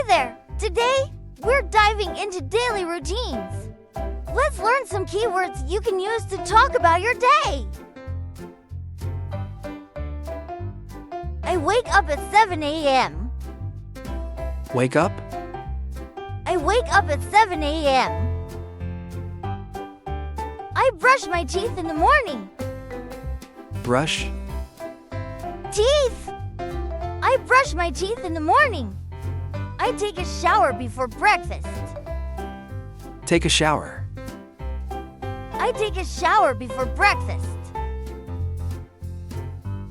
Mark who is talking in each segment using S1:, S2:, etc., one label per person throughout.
S1: there! Today, we're diving into daily routines. Let's learn some keywords you can use to talk about your day. I wake up at 7 a.m.
S2: Wake up?
S1: I wake up at 7 a.m. I brush my teeth in the morning.
S2: Brush?
S1: Teeth! I brush my teeth in the morning. I take a shower before breakfast.
S2: Take a shower.
S1: I take a shower before breakfast.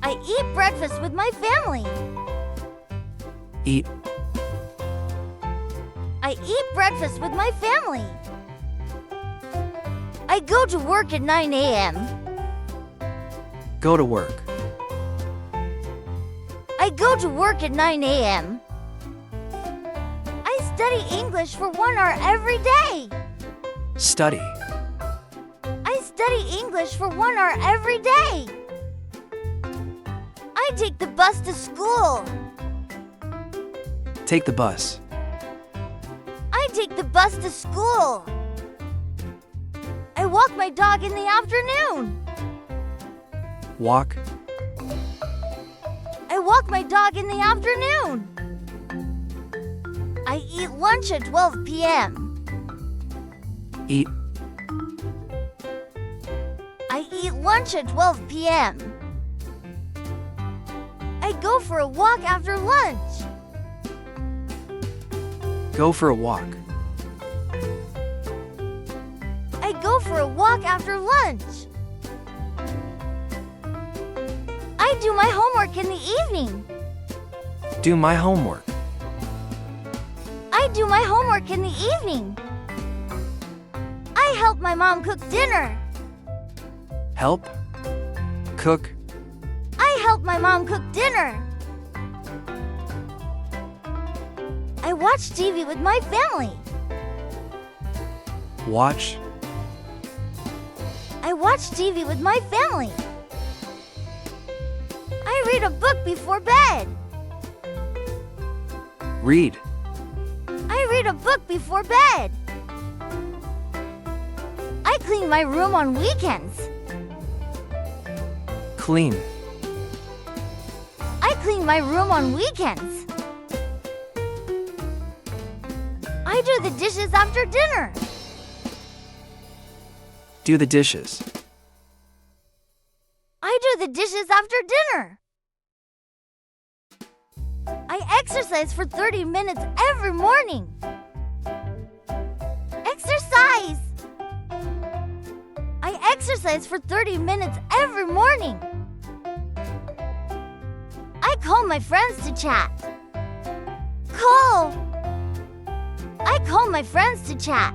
S1: I eat breakfast with my family.
S2: Eat.
S1: I eat breakfast with my family. I go to work at 9 a.m.
S2: Go to work.
S1: I go to work at 9 a.m. I study English for 1 hour every day.
S2: Study.
S1: I study English for 1 hour every day. I take the bus to school.
S2: Take the bus.
S1: I take the bus to school. I walk my dog in the afternoon.
S2: Walk.
S1: I walk my dog in the afternoon. I eat lunch at 12 p.m.
S2: Eat.
S1: I eat lunch at 12 p.m. I go for a walk after lunch.
S2: Go for a walk.
S1: I go for a walk after lunch. I do my homework in the evening.
S2: Do my homework.
S1: I do my homework in the evening. I help my mom cook dinner.
S2: Help. Cook.
S1: I help my mom cook dinner. I watch TV with my family.
S2: Watch.
S1: I watch TV with my family. I read a book before bed.
S2: Read.
S1: I read a book before bed. I clean my room on weekends.
S2: Clean.
S1: I clean my room on weekends. I do the dishes after dinner.
S2: Do the dishes.
S1: I do the dishes after dinner. I exercise for 30 minutes every morning. Exercise! I exercise for 30 minutes every morning. I call my friends to chat. Call! I call my friends to chat.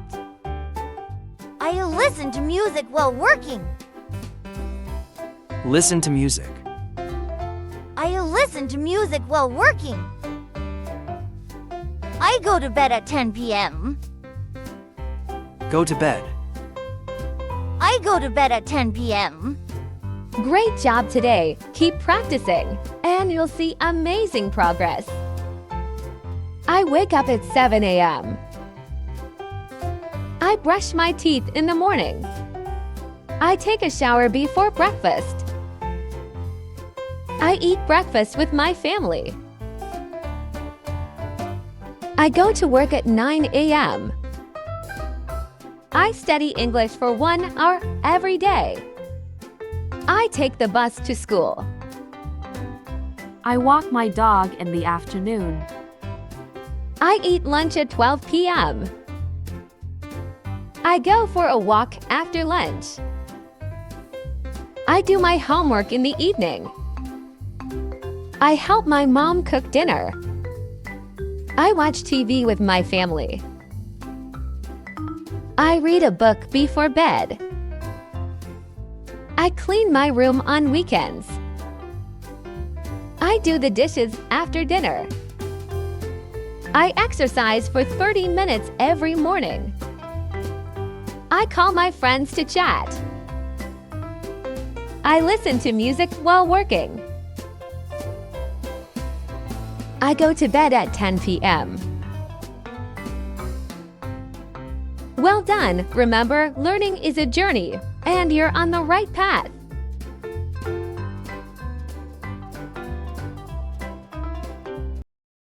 S1: I listen to music while working.
S2: Listen to music.
S1: I listen to music while working. I go to bed at 10 p.m.
S2: Go to bed.
S1: I go to bed at 10 p.m.
S3: Great job today. Keep practicing, and you'll see amazing progress. I wake up at 7 a.m. I brush my teeth in the morning. I take a shower before breakfast. I eat breakfast with my family. I go to work at 9 a.m. I study English for 1 hour every day. I take the bus to school.
S4: I walk my dog in the afternoon.
S3: I eat lunch at 12 p.m. I go for a walk after lunch. I do my homework in the evening. I help my mom cook dinner. I watch TV with my family. I read a book before bed. I clean my room on weekends. I do the dishes after dinner. I exercise for 30 minutes every morning. I call my friends to chat. I listen to music while working. I go to bed at 10 p.m. Well done! Remember, learning is a journey, and you're on the right path.